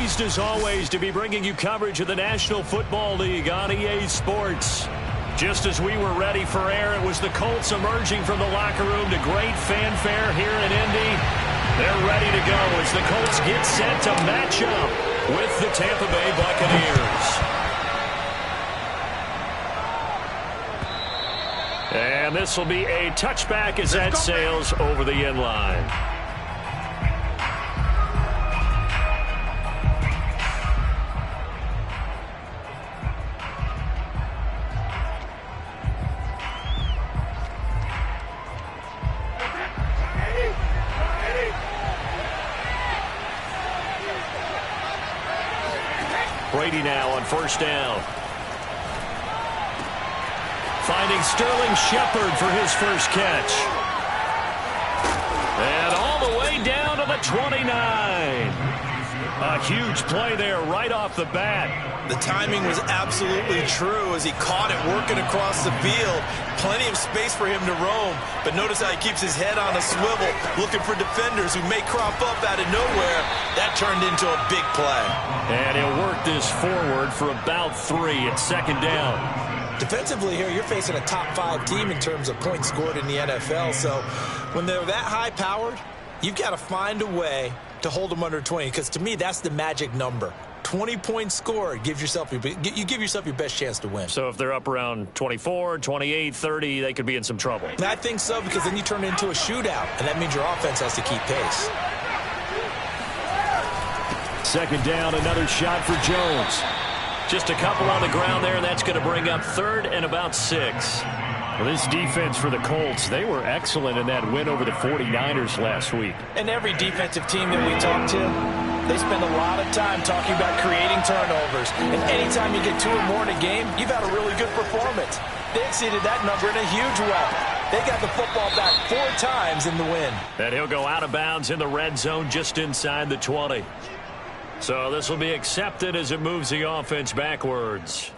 Pleased as always to be bringing you coverage of the National Football League on EA Sports. Just as we were ready for air, it was the Colts emerging from the locker room to great fanfare here in Indy. They're ready to go as the Colts get set to match up with the Tampa Bay Buccaneers. And this will be a touchback as that sails over the end line. Brady now on first down. Finding Sterling Shepard for his first catch. And all the way down to the 29. A huge play there right off the bat. The timing was absolutely true as he caught it working across the field. Plenty of space for him to roam. But notice how he keeps his head on a swivel, looking for defenders who may crop up out of nowhere. That turned into a big play. And he'll work this forward for about 3 at second down. Defensively here, you're facing a top-5 team in terms of points scored in the NFL. So when they're that high-powered, you've got to find a way to hold them under 20. Because to me, that's the magic number. 20 points scored, you give yourself your best chance to win. So if they're up around 24, 28, 30, they could be in some trouble. I think so, because then you turn it into a shootout, and that means your offense has to keep pace. Second down, another shot for Jones. Just a couple on the ground there, and that's going to bring up third and about 6. Well, this defense for the Colts, they were excellent in that win over the 49ers last week. And every defensive team that we talk to, they spend a lot of time talking about creating turnovers. And anytime you get 2 or more in a game, you've had a really good performance. They exceeded that number in a huge way. They got the football back 4 times in the win. And he'll go out of bounds in the red zone just inside the 20. So this will be accepted as it moves the offense backwards.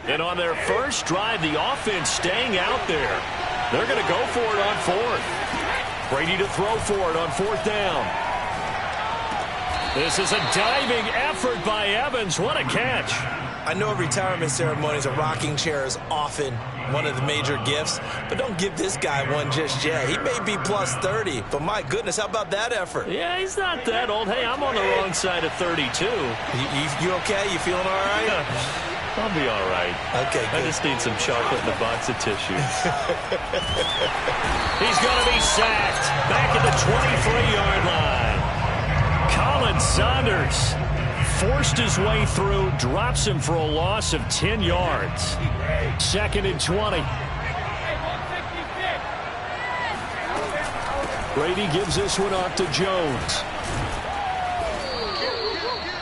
And on their first drive, the offense staying out there. They're going to go for it on 4th. Brady to throw for it on 4th down. This is a diving effort by Evans. What a catch. I know retirement ceremonies, a rocking chair is often one of the major gifts, but don't give this guy one just yet. He may be plus 30, but my goodness, how about that effort? Yeah, he's not that old. Hey, I'm on the wrong side of 32. You okay? You feeling all right? Yeah. I'll be all right. Okay, good. I just need some chocolate and a box of tissues. He's going to be sacked back at the 23-yard line. Colin Saunders forced his way through, drops him for a loss of 10 yards. 2nd and 20. Brady gives this one off to Jones.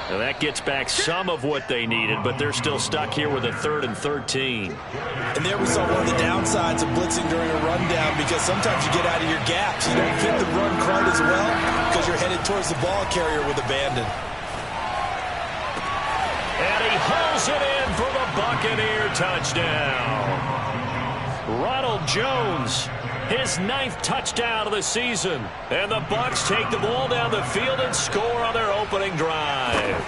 Now that gets back some of what they needed, but they're still stuck here with a 3rd and 13. And there we saw one of the downsides of blitzing during a rundown, because sometimes you get out of your gaps. You don't fit the run quite as well because you're headed towards the ball carrier with abandon. And he hauls it in for the Buccaneer touchdown. Ronald Jones, his 9th touchdown of the season. And the Bucs take the ball down the field and score on their opening drive.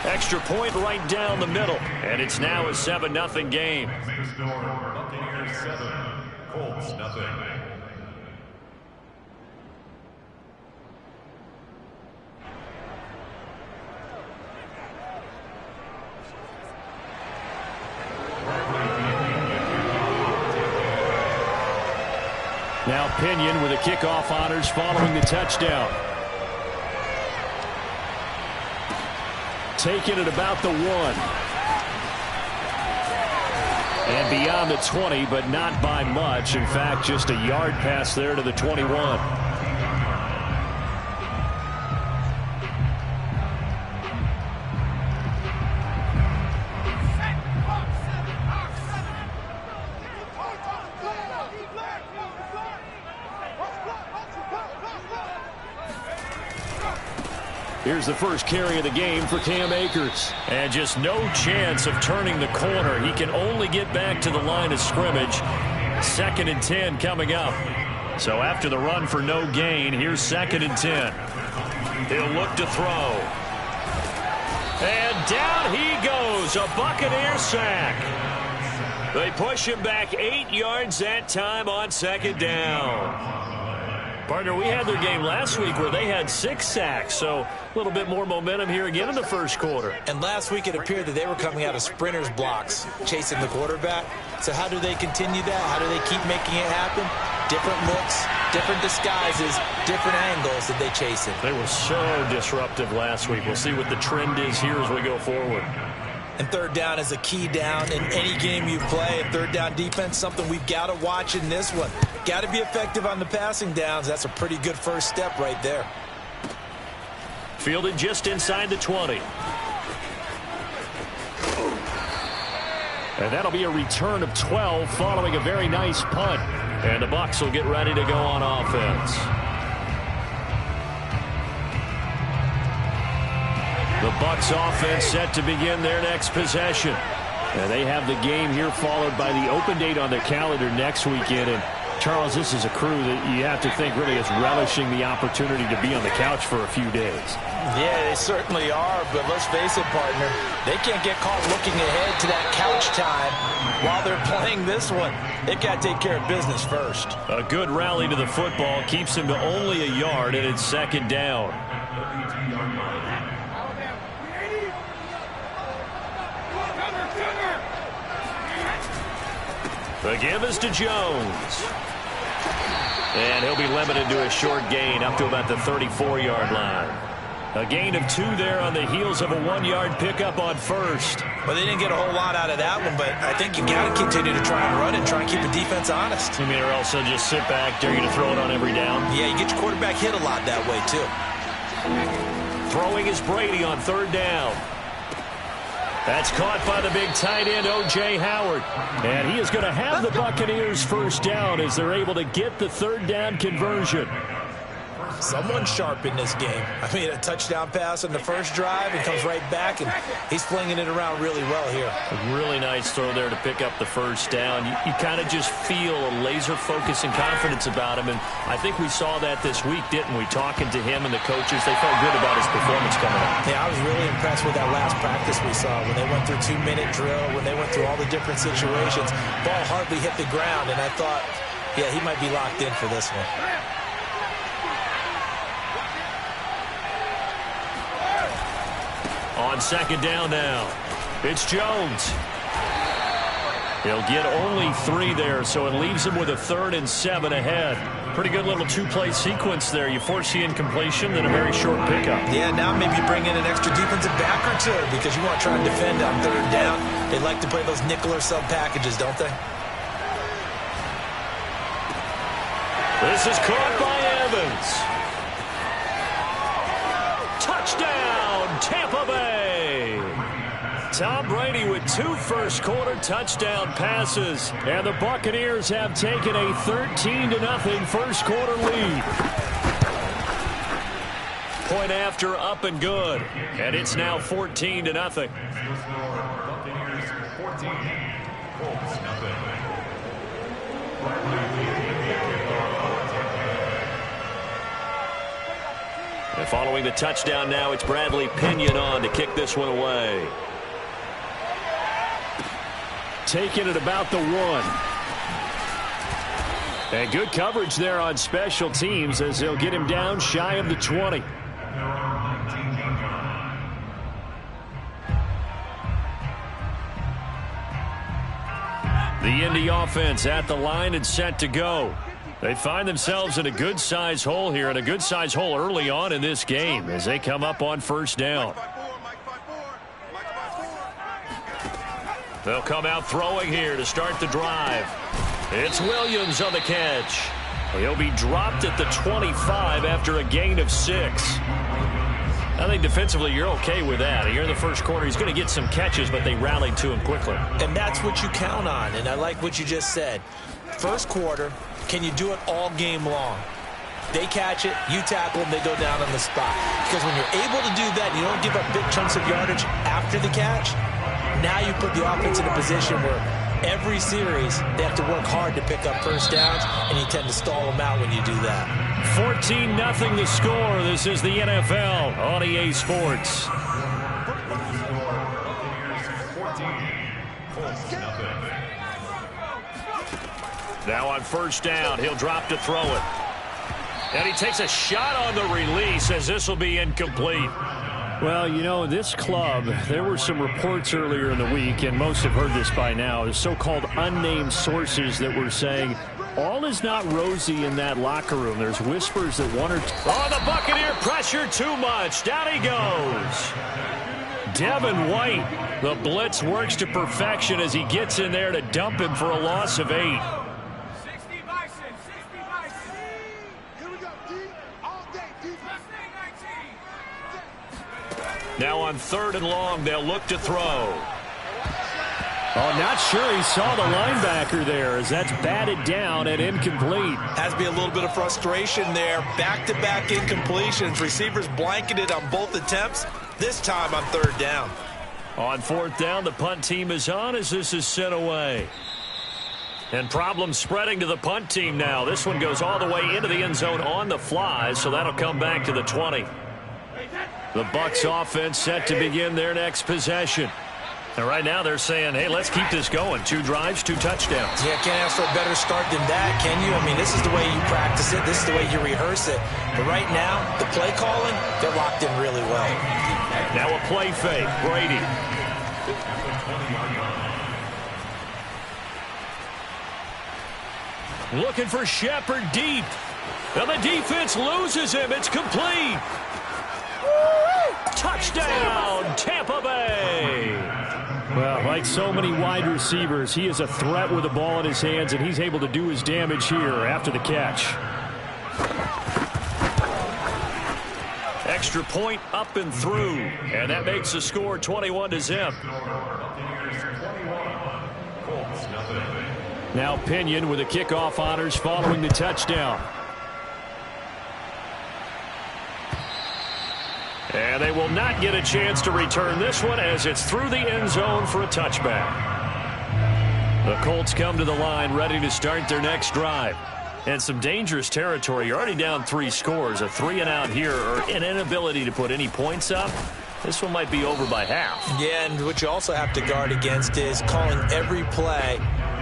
Extra point right down the middle. And it's now a 7-0 game. Buccaneers 7, Colts 0. Now Pinion with the kickoff honors following the touchdown. Taken at about the 1. And beyond the 20, but not by much. In fact, just a yard pass there to the 21. Here's the first carry of the game for Cam Akers. And just no chance of turning the corner. He can only get back to the line of scrimmage. 2nd and 10 coming up. So after the run for no gain, here's 2nd and 10. He'll look to throw. And down he goes, a Buccaneer sack. They push him back 8 yards that time on 2nd down. Partner, we had their game last week where they had 6 sacks, so a little bit more momentum here again in the first quarter. And last week it appeared that they were coming out of sprinters blocks, chasing the quarterback. So how do they continue that? How do they keep making it happen? Different looks, different disguises, different angles that they chase it. They were so disruptive last week. We'll see what the trend is here as we go forward. And 3rd down is a key down in any game you play. And 3rd down defense, something we've got to watch in this one. Got to be effective on the passing downs. That's a pretty good first step right there. Fielded just inside the 20. And that'll be a return of 12 following a very nice punt. And the Bucs will get ready to go on offense. The Bucs offense set to begin their next possession. And they have the game here followed by the open date on their calendar next weekend. And Charles, this is a crew that you have to think really is relishing the opportunity to be on the couch for a few days. Yeah, they certainly are, but let's face it, partner, they can't get caught looking ahead to that couch time while they're playing this one. They've got to take care of business first. A good rally to the football keeps them to only a yard, and it's 2nd down. The give is to Jones. And he'll be limited to a short gain up to about the 34-yard line. A gain of 2 there on the heels of a 1-yard pickup on first. Well, they didn't get a whole lot out of that one, but I think you got to continue to try and run and try and keep the defense honest. You mean or else they'll just sit back, dare you to throw it on every down? Yeah, you get your quarterback hit a lot that way, too. Throwing is Brady on 3rd down. That's caught by the big tight end, O.J. Howard. And he is going to have the Buccaneers first down as they're able to get the 3rd down conversion. Someone sharp in this game. I mean, a touchdown pass on the first drive and comes right back, and he's flinging it around really well here. A really nice throw there to pick up the first down. You kind of just feel a laser focus and confidence about him, and I think we saw that this week, didn't we? Talking to him and the coaches, they felt good about his performance coming up. Yeah, I was really impressed with that last practice we saw when they went through 2-minute drill, when they went through all the different situations. Ball hardly hit the ground, and I thought, yeah, he might be locked in for this one. On 2nd down now, it's Jones. He'll get only 3 there, so it leaves him with a 3rd and 7 ahead. Pretty good little 2-play sequence there. You force the incompletion, then a very short pickup. Yeah, now maybe bring in an extra defensive back or 2 because you want to try and defend on 3rd down. They like to play those nickel or sub packages, don't they? This is caught by Evans. Touchdown, Tampa Bay. Tom Brady with 2 first-quarter touchdown passes. And the Buccaneers have taken a 13-0 first-quarter lead. Point after, up and good. And it's now 14-0. Buccaneers 14, Colts 0. And following the touchdown now, it's Bradley Pinion on to kick this one away. Taking it about the 1. And good coverage there on special teams as they'll get him down shy of the 20. The Indy offense at the line and set to go. They find themselves in a good-sized hole here, and a good-sized hole early on in this game as they come up on 1st down. They'll come out throwing here to start the drive. It's Williams on the catch. He'll be dropped at the 25 after a gain of 6. I think defensively you're okay with that. Here in the first quarter, he's going to get some catches, but they rallied to him quickly. And that's what you count on, and I like what you just said. First quarter, can you do it all game long? They catch it, you tackle them, they go down on the spot. Because when you're able to do that, you don't give up big chunks of yardage after the catch. Now you put the offense in a position where every series, they have to work hard to pick up first downs, and you tend to stall them out when you do that. 14-0 the score. This is the NFL on EA Sports. Now on first down, he'll drop to throw it. And he takes a shot on the release as this will be incomplete. Well, you know, this club, there were some reports earlier in the week, and most have heard this by now, the so-called unnamed sources that were saying all is not rosy in that locker room. There's whispers that one or two... Oh, the Buccaneer pressure too much. Down he goes. Devin White, the blitz works to perfection as he gets in there to dump him for a loss of 8. Now on 3rd and long, they'll look to throw. Oh, not sure he saw the linebacker there as that's batted down and incomplete. Has to be a little bit of frustration there. Back-to-back incompletions. Receivers blanketed on both attempts, this time on 3rd down. On 4th down, the punt team is on as this is sent away. And problems spreading to the punt team now. This one goes all the way into the end zone on the fly, so that'll come back to the 20. The Bucs offense set to begin their next possession. And right now they're saying, hey, let's keep this going. 2 drives, 2 touchdowns. Yeah, can't ask for a better start than that, can you? I mean, this is the way you practice it. This is the way you rehearse it. But right now, the play calling, they're locked in really well. Now a play fake. Brady. Looking for Shepard deep. And the defense loses him. It's complete. Touchdown, Tampa Bay. Well, like so many wide receivers, he is a threat with the ball in his hands, and he's able to do his damage here after the catch. Extra point up and through, and that makes the score 21-0. Now Pinion with the kickoff honors following the touchdown. And they will not get a chance to return this one as it's through the end zone for a touchback. The Colts come to the line ready to start their next drive. And some dangerous territory. You're already down 3 scores. A 3-and-out here or an inability to put any points up. This one might be over by half. Yeah, and what you also have to guard against is calling every play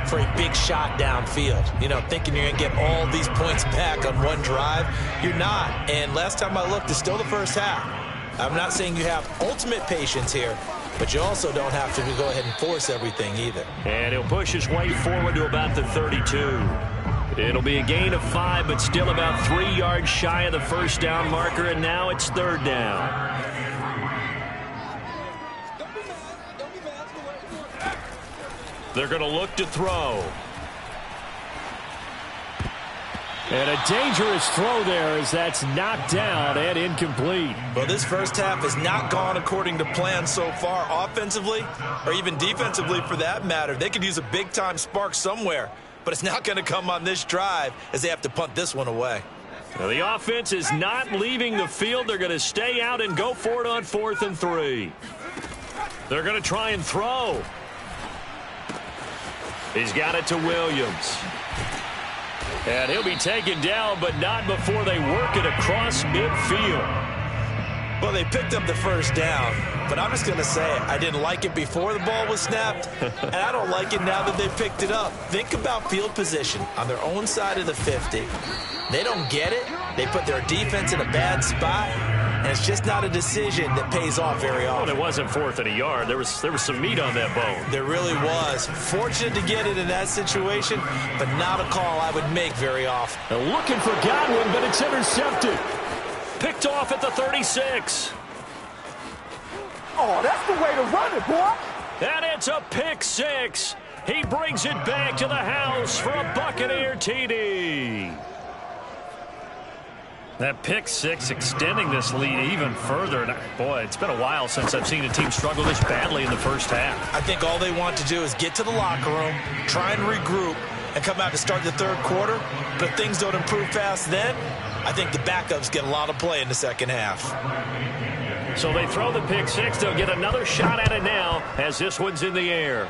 for a big shot downfield. You know, thinking you're going to get all these points back on one drive. You're not. And last time I looked, it's still the first half. I'm not saying you have ultimate patience here, but you also don't have to go ahead and force everything either. And he'll push his way forward to about the 32. It'll be a gain of 5, but still about 3 yards shy of the first down marker, and now it's 3rd down. They're going to look to throw. And a dangerous throw there as that's knocked down and incomplete. Well, this first half has not gone according to plan so far offensively or even defensively for that matter. They could use a big-time spark somewhere, but it's not going to come on this drive as they have to punt this one away. Now, the offense is not leaving the field. They're going to stay out and go for it on 4th and 3. They're going to try and throw. He's got it to Williams. And he'll be taken down, but not before they work it across midfield. Well, they picked up the first down, but I'm just going to say it. I didn't like it before the ball was snapped, and I don't like it now that they picked it up. Think about field position on their own side of the 50. They don't get it. They put their defense in a bad spot, and it's just not a decision that pays off very often. Well, it wasn't 4th and a yard. There was some meat on that bone. There really was. Fortunate to get it in that situation, but not a call I would make very often. They're looking for Godwin, but it's intercepted. Picked off at the 36. Oh, that's the way to run it, boy. And it's a pick 6. He brings it back to the house for a Buccaneer TD. That pick 6 extending this lead even further. And boy, it's been a while since I've seen a team struggle this badly in the first half. I think all they want to do is get to the locker room, try and regroup, and come out to start the 3rd quarter. But if things don't improve fast then, I think the backups get a lot of play in the second half. So they throw the pick 6. They'll get another shot at it now as this one's in the air.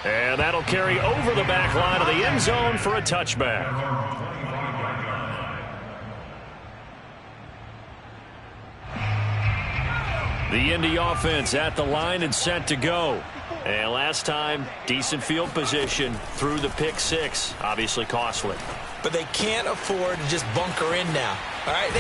And that'll carry over the back line of the end zone for a touchback. The Indy offense at the line and set to go. And last time, decent field position through the pick six. Obviously costly. But they can't afford to just bunker in now. All right,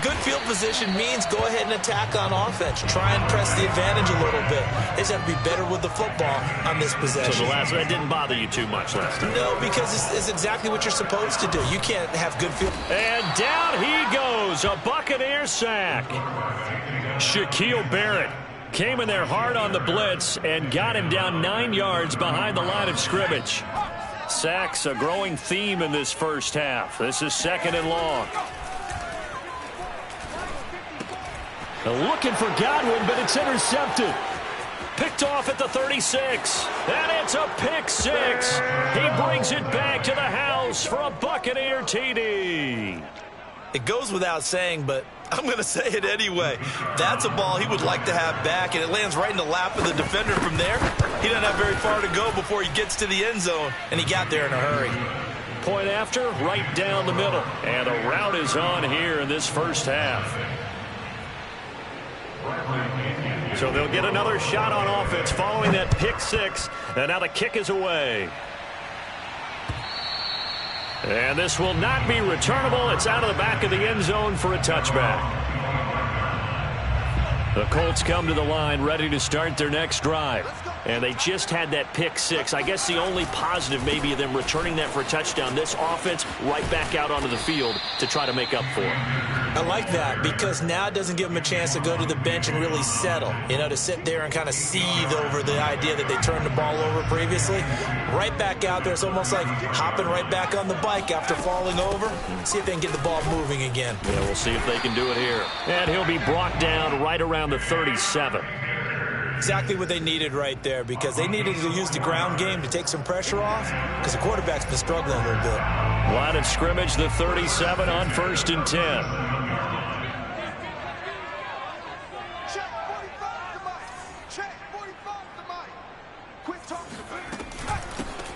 good field position means go ahead and attack on offense. Try and press the advantage a little bit. They just have to be better with the football on this possession. So that didn't bother you too much last time? No, because it's exactly what you're supposed to do. You can't have good field. And down he goes, a Buccaneer sack. Shaquille Barrett came in there hard on the blitz and got him down 9 yards behind the line of scrimmage. Sacks a growing theme in this first half. This is 2nd and long. Looking for Godwin, but it's intercepted. Picked off at the 36. And it's a pick six. He brings it back to the house for a Buccaneer TD. It goes without saying, but I'm going to say it anyway. That's a ball he would like to have back, and it lands right in the lap of the defender from there. He doesn't have very far to go before he gets to the end zone, and he got there in a hurry. Point after, right down the middle. And a route is on here in this first half. So they'll get another shot on offense following that pick six, and now the kick is away. And this will not be returnable. It's out of the back of the end zone for a touchback. The Colts come to the line ready to start their next drive. And they just had that pick six. I guess the only positive maybe of them returning that for a touchdown. This offense right back out onto the field to try to make up for it. I like that because now it doesn't give them a chance to go to the bench and really settle. You know, to sit there and kind of seethe over the idea that they turned the ball over previously. Right back out there. It's almost like hopping right back on the bike after falling over. See if they can get the ball moving again. Yeah, we'll see if they can do it here. And he'll be brought down right around the 37. Exactly what they needed right there because they needed to use the ground game to take some pressure off because the quarterback's been struggling a little bit. Line of scrimmage, the 37 on 1st and 10.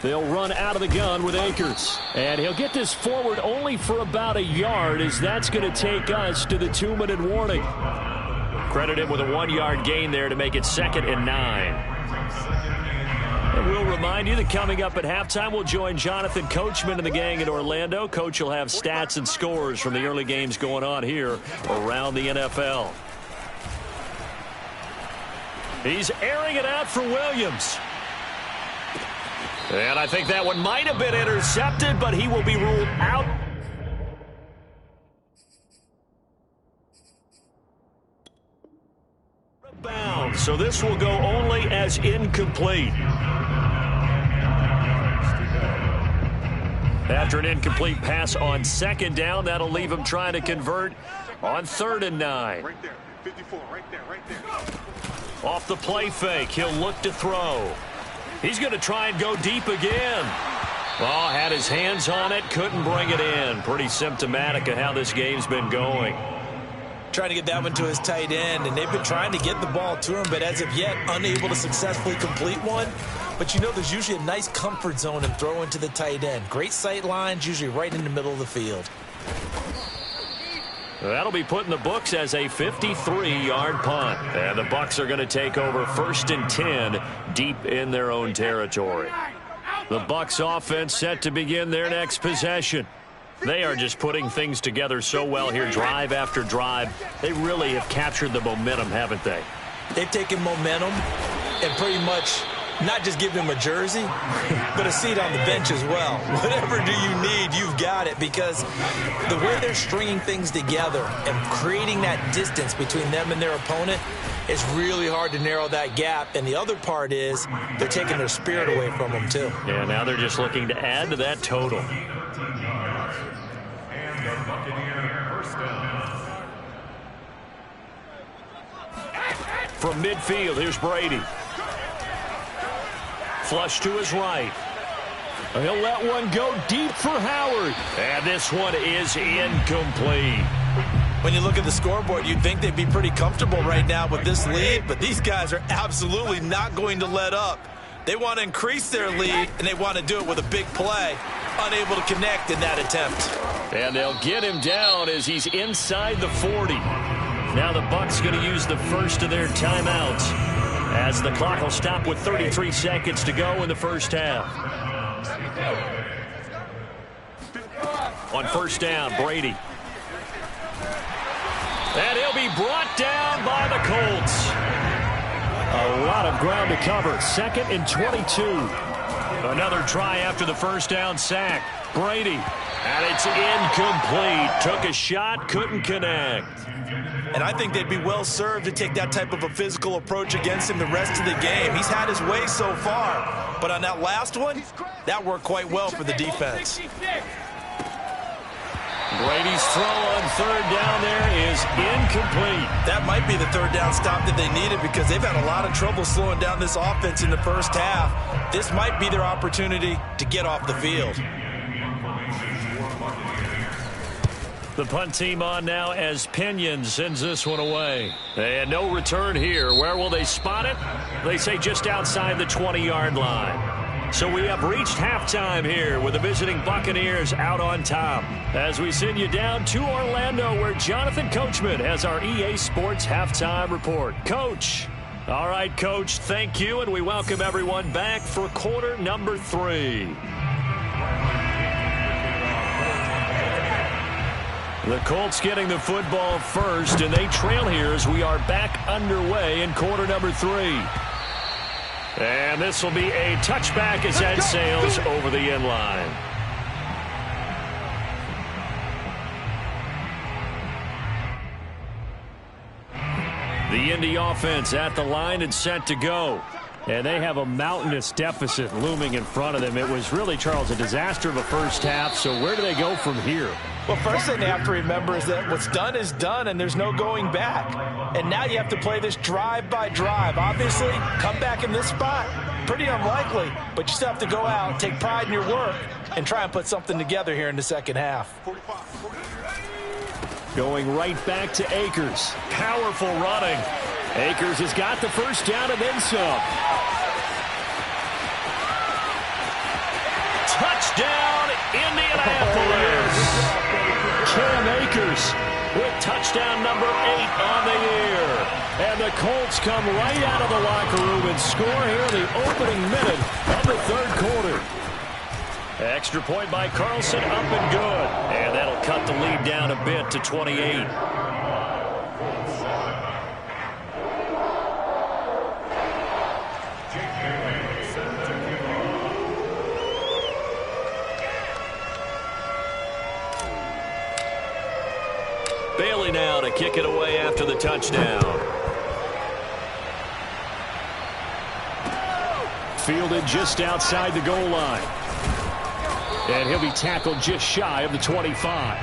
They'll run out of the gun with Akers. And he'll get this forward only for about a yard as that's going to take us to the 2-minute warning. Credited with a 1-yard gain there to make it 2nd and 9. And we'll remind you that coming up at halftime, we'll join Jonathan Coachman and the gang in Orlando. Coach will have stats and scores from the early games going on here around the NFL. He's airing it out for Williams. And I think that one might have been intercepted, but he will be ruled out. So this will go only as incomplete. After an incomplete pass on 2nd down, that'll leave him trying to convert on 3rd and 9. Right there, 54, right there. Off the play fake, he'll look to throw. He's going to try and go deep again. Well, had his hands on it, couldn't bring it in. Pretty symptomatic of how this game's been going. Trying to get that one to his tight end, and they've been trying to get the ball to him, but as of yet, unable to successfully complete one. But you know, there's usually a nice comfort zone in throwing to the tight end. Great sight lines, usually right in the middle of the field. That'll be put in the books as a 53-yard punt. And the Bucs are going to take over 1st and 10 deep in their own territory. The Bucs offense set to begin their next possession. They are just putting things together so well here, drive after drive. They really have captured the momentum, haven't they? They've taken momentum and pretty much not just given him a jersey, but a seat on the bench as well. Whatever do you need, you've got it, because the way they're stringing things together and creating that distance between them and their opponent is really hard to narrow that gap. And the other part is they're taking their spirit away from them, too. Yeah, now they're just looking to add to that total. From midfield, here's Brady. Flush to his right. He'll let one go deep for Howard. And this one is incomplete. When you look at the scoreboard, you'd think they'd be pretty comfortable right now with this lead, but these guys are absolutely not going to let up. They want to increase their lead, and they want to do it with a big play. Unable to connect in that attempt. And they'll get him down as he's inside the 40. Now the Bucs going to use the first of their timeouts as the clock will stop with 33 seconds to go in the first half. On first down, Brady. And he'll be brought down by the Colts. A lot of ground to cover. 2nd and 22. Another try after the first down sack. Brady. And it's incomplete. Took a shot, couldn't connect. And I think they'd be well served to take that type of a physical approach against him the rest of the game. He's had his way so far. But on that last one, that worked quite well for the defense. Brady's throw on third down there is incomplete. That might be the third down stop that they needed because they've had a lot of trouble slowing down this offense in the first half. This might be their opportunity to get off the field. The punt team on now as Pinion sends this one away. And no return here. Where will they spot it? They say just outside the 20-yard line. So we have reached halftime here with the visiting Buccaneers out on top. As we send you down to Orlando where Jonathan Coachman has our EA Sports Halftime Report. Coach. All right, Coach, thank you, and we welcome everyone back for quarter number 3. The Colts getting the football first, and they trail here as we are back underway in quarter number 3. And this will be a touchback as that sails over the end line. The Indy offense at the line and set to go. And they have a mountainous deficit looming in front of them. It was really, Charles, a disaster of a first half. So where do they go from here? Well, first thing they have to remember is that what's done is done, and there's no going back. And now you have to play this drive by drive. Obviously, come back in this spot, pretty unlikely. But you still have to go out, take pride in your work, and try and put something together here in the second half. Going right back to Akers. Powerful running. Akers has got the first down and then some. Touchdown, Indianapolis. Cam Akers with touchdown number 8 on the year. And the Colts come right out of the locker room and score here in the opening minute of the third quarter. Extra point by Carlson, up and good. And that'll cut the lead down a bit to 28. Bailey now to kick it away after the touchdown. Fielded just outside the goal line. And he'll be tackled just shy of the 25.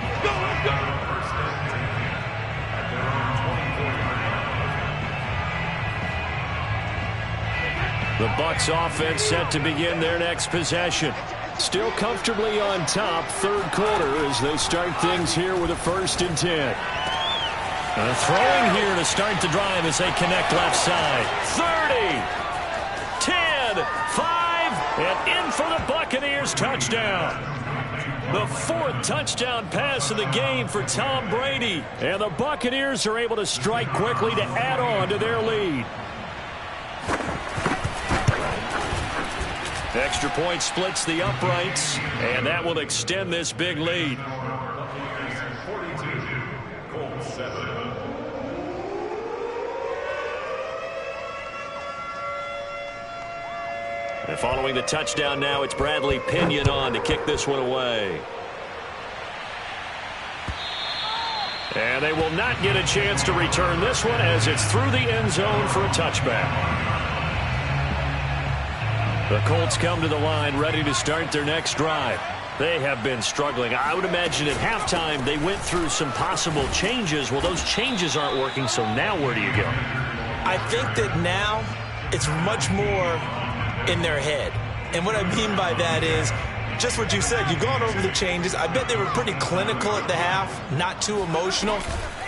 The Bucs offense set to begin their next possession. Still comfortably on top, third quarter as they start things here with a 1st and 10. Throwing here to start the drive as they connect left side. 30, 10, 5, and in for the Buccaneers touchdown. The 4th touchdown pass of the game for Tom Brady. And the Buccaneers are able to strike quickly to add on to their lead. Extra point splits the uprights, and that will extend this big lead. 42, Colts 7. And following the touchdown now, it's Bradley Pinion on to kick this one away. And they will not get a chance to return this one as it's through the end zone for a touchback. The Colts come to the line ready to start their next drive. They have been struggling. I would imagine at halftime they went through some possible changes. Well, those changes aren't working, so now where do you go? I think that now it's much more in their head. And what I mean by that is just what you said. You've gone over the changes. I bet they were pretty clinical at the half, not too emotional.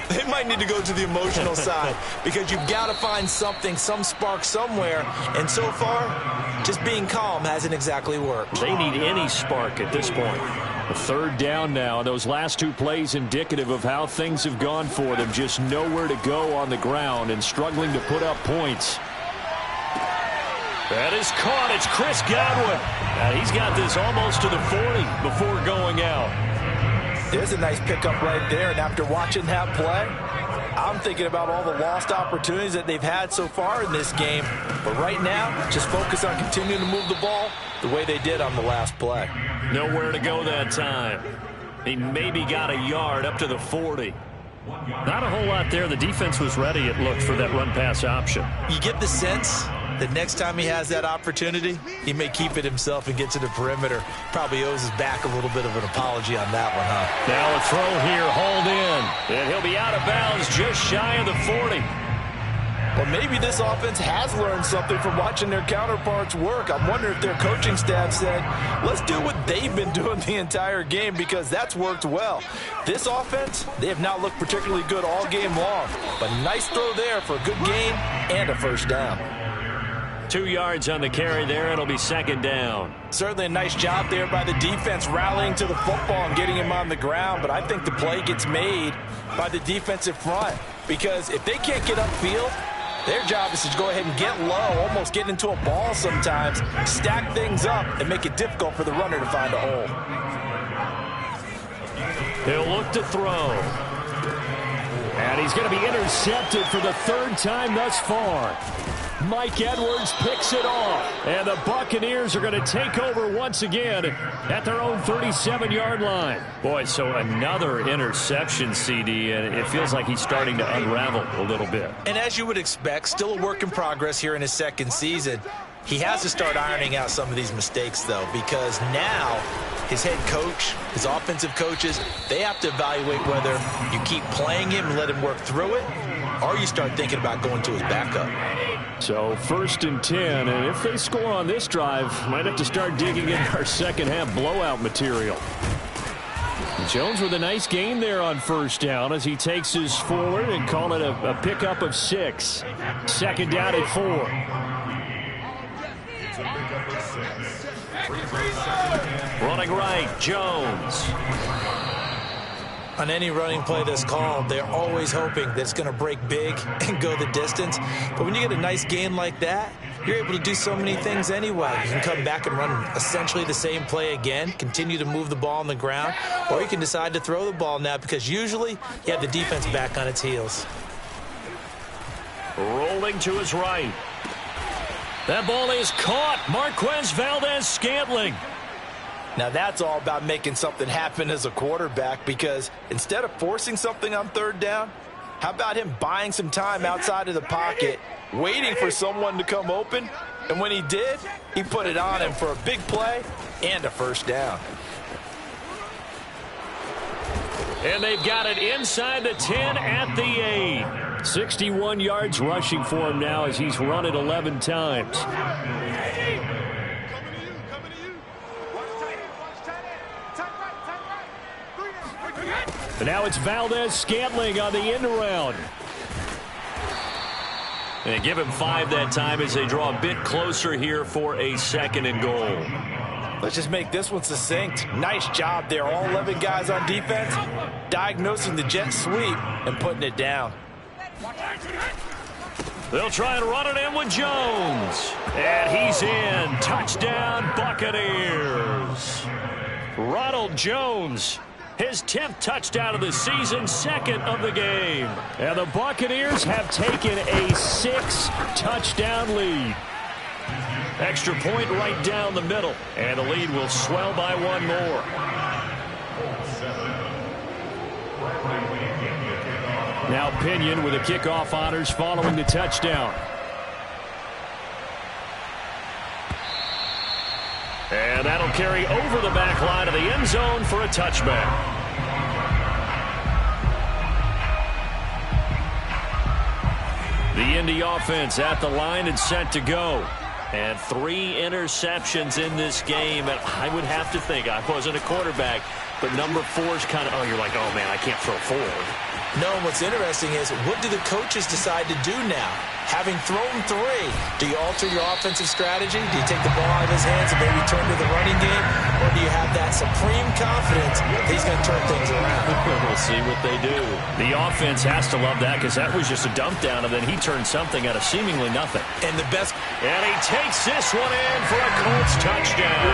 They might need to go to the emotional side because you've got to find something, some spark somewhere. And so far, just being calm hasn't exactly worked. They need any spark at this point. A third down now. Those last two plays indicative of how things have gone for them. Just nowhere to go on the ground and struggling to put up points. That is caught. It's Chris Godwin. And he's got this almost to the 40 before going out. There's a nice pickup right there. And after watching that play, I'm thinking about all the lost opportunities that they've had so far in this game. But right now, just focus on continuing to move the ball the way they did on the last play. Nowhere to go that time. He maybe got a yard up to the 40. Not a whole lot there. The defense was ready, it looked, for that run-pass option. You get the sense that next time he has that opportunity, he may keep it himself and get to the perimeter. Probably owes his back a little bit of an apology on that one, huh? Now a throw here, hauled in. And he'll be out of bounds just shy of the 40. Well, maybe this offense has learned something from watching their counterparts work. I'm wondering if their coaching staff said, let's do what they've been doing the entire game, because that's worked well. This offense, they have not looked particularly good all game long. But nice throw there for a good gain and a first down. 2 yards on the carry there. It'll be second down. Certainly a nice job there by the defense rallying to the football and getting him on the ground. But I think the play gets made by the defensive front, because if they can't get upfield, their job is to go ahead and get low, almost get into a ball sometimes, stack things up, and make it difficult for the runner to find a hole. He'll look to throw. And he's going to be intercepted for the third time thus far. Mike Edwards picks it off. And the Buccaneers are going to take over once again at their own 37-yard line. Boy, so another interception, CD, and it feels like he's starting to unravel a little bit. And as you would expect, still a work in progress here in his second season. He has to start ironing out some of these mistakes, though, because now his head coach, his offensive coaches, they have to evaluate whether you keep playing him and let him work through it, or you start thinking about going to his backup. So 1st and 10, and if they score on this drive, might have to start digging in our second half blowout material. Jones with a nice gain there on first down as he takes his forward and call it a pickup of 6. Second down at 4. Running right, Jones. On any running play that's called, they're always hoping that it's going to break big and go the distance. But when you get a nice gain like that, you're able to do so many things anyway. You can come back and run essentially the same play again, continue to move the ball on the ground, or you can decide to throw the ball now, because usually you have the defense back on its heels. Rolling to his right. That ball is caught. Marquez Valdez-Scantling. Now that's all about making something happen as a quarterback, because instead of forcing something on third down, how about him buying some time outside of the pocket, waiting for someone to come open, and when he did, he put it on him for a big play and a first down. And they've got it inside the 10 at the 8. 61 yards rushing for him now as he's run it 11 times. And now it's Valdez-Scantling on the end around. And they give him 5 that time as they draw a bit closer here for a 2nd and goal. Let's just make this one succinct. Nice job there. All 11 guys on defense diagnosing the jet sweep and putting it down. They'll try and run it in with Jones. And he's in. Touchdown, Buccaneers. Ronald Jones, his 10th touchdown of the season, 2nd of the game. And the Buccaneers have taken a 6-touchdown lead. Extra point right down the middle. And the lead will swell by 1 more. Now Pinion with the kickoff honors following the touchdown. And that'll carry over the back line of the end zone for a touchback. The Indy offense at the line and set to go. And 3 interceptions in this game. And I would have to think, I wasn't a quarterback, but number 4 is kind of, oh, you're like, oh, man, I can't throw 4. No, what's interesting is, what do the coaches decide to do now? Having thrown 3, do you alter your offensive strategy? Do you take the ball out of his hands and maybe turn to the running game? Or do you have that supreme confidence that he's going to turn things around? We'll see what they do. The offense has to love that because that was just a dump down, and then he turned something out of seemingly nothing. And the best... And he takes this one in for a Colts touchdown.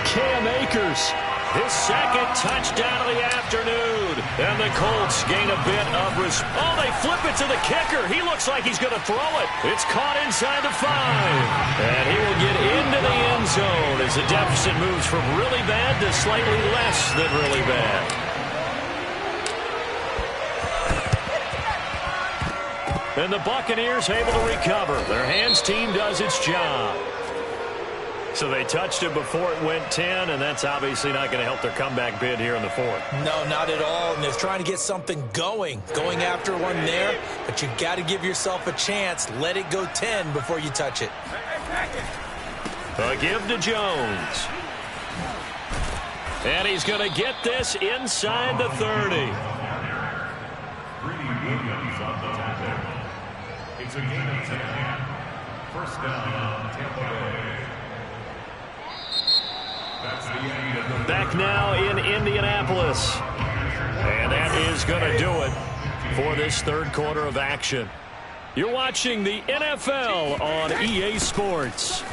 Cam Akers. His second touchdown of the afternoon. And the Colts gain a bit of oh, they flip it to the kicker. He looks like he's going to throw it. It's caught inside the 5. And he will get into the end zone as the deficit moves from really bad to slightly less than really bad. And the Buccaneers able to recover. Their hands team does its job. So they touched it before it went 10, and that's obviously not going to help their comeback bid here in the 4th. No, not at all. And they're trying to get something going after one there. But you got to give yourself a chance. Let it go 10 before you touch it. A give to Jones. And he's going to get this inside the 30. Williams on the tackle. It's a gain of 10. First down, Tampa Bay. Back now in Indianapolis. And that is going to do it for this third quarter of action. You're watching the NFL on EA Sports.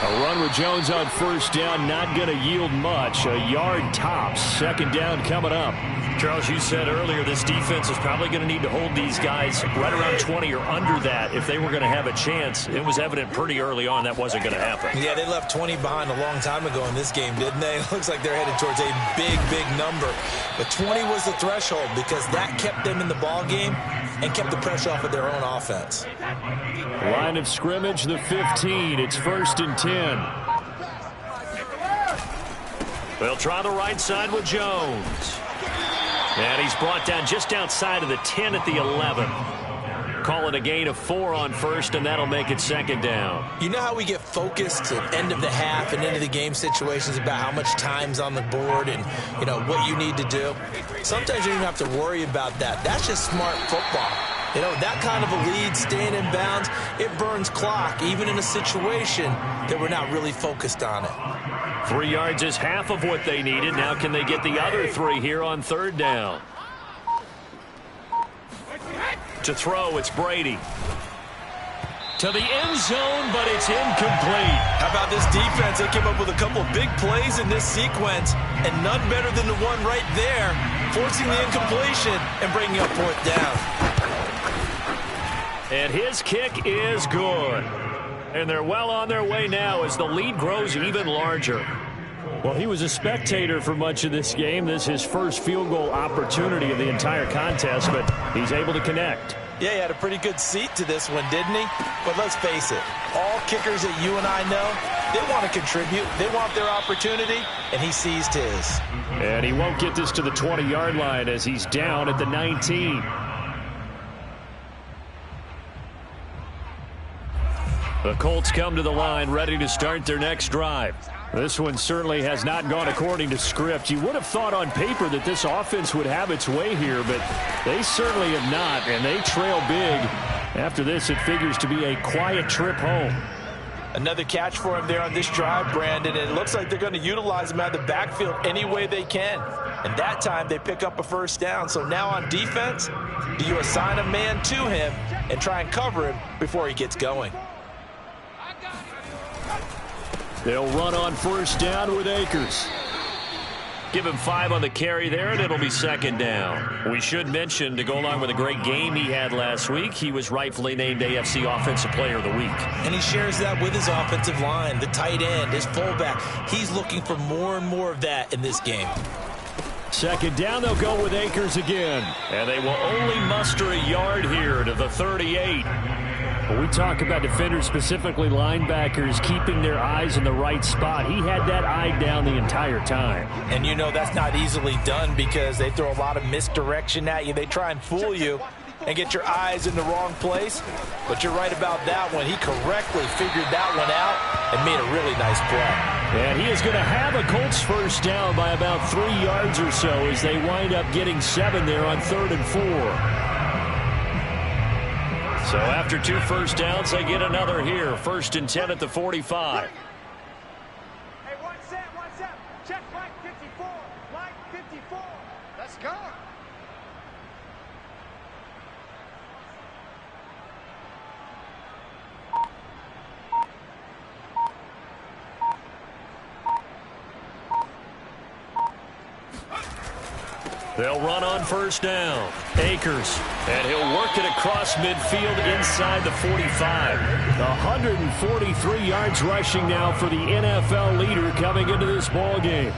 A run with Jones on first down, not going to yield much. A yard tops. Second down coming up. Charles, you said earlier this defense is probably going to need to hold these guys right around 20 or under that if they were going to have a chance. It was evident pretty early on that wasn't going to happen. Yeah, they left 20 behind a long time ago in this game, didn't they? It looks like they're headed towards a big, big number. But 20 was the threshold because that kept them in the ball game and kept the pressure off of their own offense. Line of scrimmage, the 15. It's 1st and 10. They'll try the right side with Jones. And he's brought down just outside of the 10 at the 11. Call it a gain of 4 on first, and that'll make it second down. You know how we get focused at end of the half and into the game situations about how much time's on the board and, you know, what you need to do? Sometimes you don't even have to worry about that. That's just smart football. You know, that kind of a lead, staying in bounds, it burns clock, even in a situation that we're not really focused on it. 3 yards is half of what they needed. Now can they get the other 3 here on third down? To throw, it's Brady. To the end zone, but it's incomplete. How about this defense? They came up with a couple big plays in this sequence, and none better than the one right there, forcing the incompletion and bringing up 4th down. And his kick is good. And they're well on their way now as the lead grows even larger. Well, he was a spectator for much of this game. This is his first field goal opportunity of the entire contest, but he's able to connect. Yeah, he had a pretty good seat to this one, didn't he? But let's face it, all kickers that you and I know, they want to contribute. They want their opportunity, and he seized his. And he won't get this to the 20-yard line as he's down at the 19. The Colts come to the line ready to start their next drive. This one certainly has not gone according to script. You would have thought on paper that this offense would have its way here, but they certainly have not, and they trail big. After this, it figures to be a quiet trip home. Another catch for him there on this drive, Brandon, and it looks like they're going to utilize him out of the backfield any way they can. And that time, they pick up a first down. So now on defense, do you assign a man to him and try and cover him before he gets going? They'll run on first down with Akers. Give him 5 on the carry there, and it'll be second down. We should mention, to go along with a great game he had last week, he was rightfully named AFC Offensive Player of the Week. And he shares that with his offensive line, the tight end, his fullback. He's looking for more and more of that in this game. Second down, they'll go with Akers again. And they will only muster a yard here to the 38. When we talk about defenders, specifically linebackers, keeping their eyes in the right spot, he had that eye down the entire time. And you know that's not easily done because they throw a lot of misdirection at you. They try and fool you. and get your eyes in the wrong place. But you're right about that one. He correctly figured that one out and made a really nice play. And he is going to have a Colts first down by about 3 yards or so as they wind up getting 7 there on 3rd and 4. So after 2 first downs, they get another here. 1st and 10 at the 45. Hey, one set. Check line 54. Line 54. Let's go. They'll run on first down. Akers. And he'll work it across midfield inside the 45. 143 yards rushing now for the NFL leader coming into this ball game.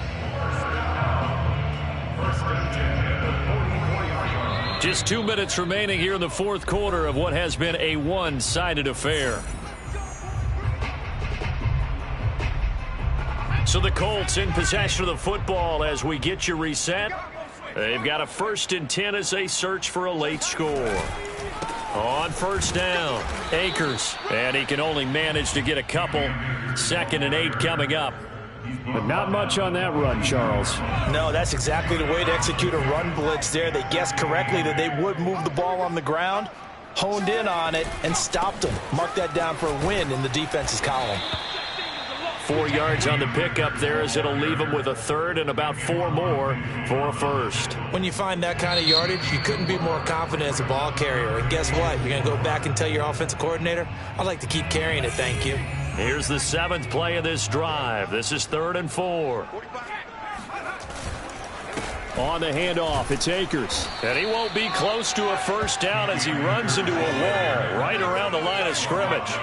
Just 2 minutes remaining here in the 4th quarter of what has been a one-sided affair. So the Colts in possession of the football as we get you reset. They've got a 1st and 10 as they search for a late score. On first down, Akers. And he can only manage to get a couple. 2nd and 8 coming up. But not much on that run, Charles. No, that's exactly the way to execute a run blitz there. They guessed correctly that they would move the ball on the ground, honed in on it, and stopped them. Mark that down for a win in the defense's column. 4 yards on the pickup there as it'll leave them with a 3rd and about 4 more for a first. When you find that kind of yardage, you couldn't be more confident as a ball carrier. And guess what? You're going to go back and tell your offensive coordinator, I'd like to keep carrying it, thank you. Here's the 7th play of this drive. This is 3rd and 4. On the handoff, it's Akers. And he won't be close to a first down as he runs into a wall right around the line of scrimmage.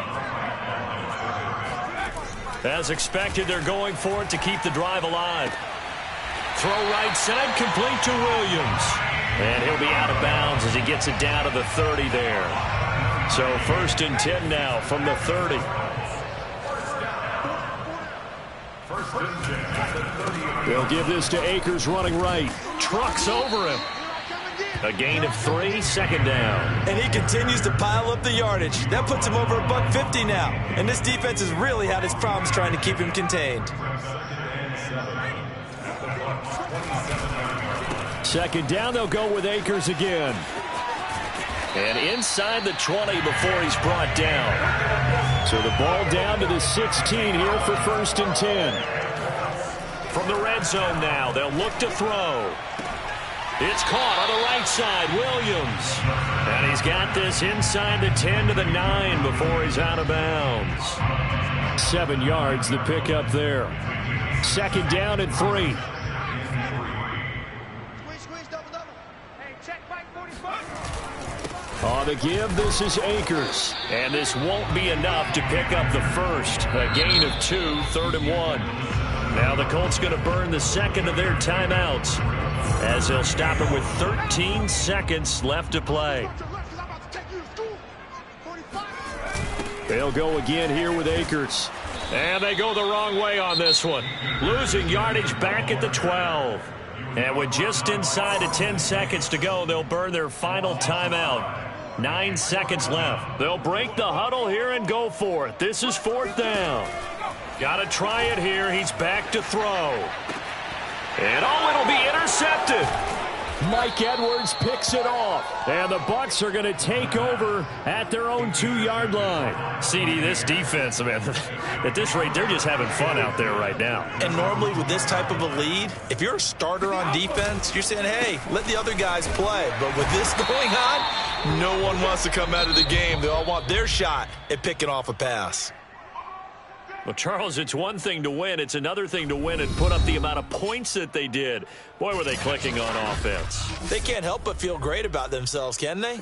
As expected, they're going for it to keep the drive alive. Throw right side, complete to Williams. And he'll be out of bounds as he gets it down to the 30 there. So 1st and 10 now from the 30. They'll give this to Akers running right. Trucks over him. A gain of 3, 2nd down. And he continues to pile up the yardage. That puts him over $150 now. And this defense has really had its problems trying to keep him contained. 2nd down, they'll go with Akers again. And inside the 20 before he's brought down. So the ball down to the 16 here for 1st and 10. From the red zone now, they'll look to throw. It's caught on the right side, Williams. And he's got this inside the 10 to the 9 before he's out of bounds. 7 yards, the pickup there. 2nd down and 3. On the give, this is Akers. And this won't be enough to pick up the first. A gain of 2, 3rd and 1. Now the Colts going to burn the 2nd of their timeouts as they'll stop it with 13 seconds left to play. They'll go again here with Akers. And they go the wrong way on this one. Losing yardage back at the 12. And with just inside of 10 seconds to go, they'll burn their final timeout. 9 seconds left. They'll break the huddle here and go for it. This is 4th down. Got to try it here. He's back to throw. And it'll be intercepted. Mike Edwards picks it off. And the Bucs are going to take over at their own 2-yard line. CD, this defense, man, at this rate, they're just having fun out there right now. And normally with this type of a lead, if you're a starter on defense, you're saying, hey, let the other guys play. But with this going on, no one wants to come out of the game. They all want their shot at picking off a pass. Well, Charles, it's one thing to win. It's another thing to win and put up the amount of points that they did. Boy, were they clicking on offense. They can't help but feel great about themselves, can they?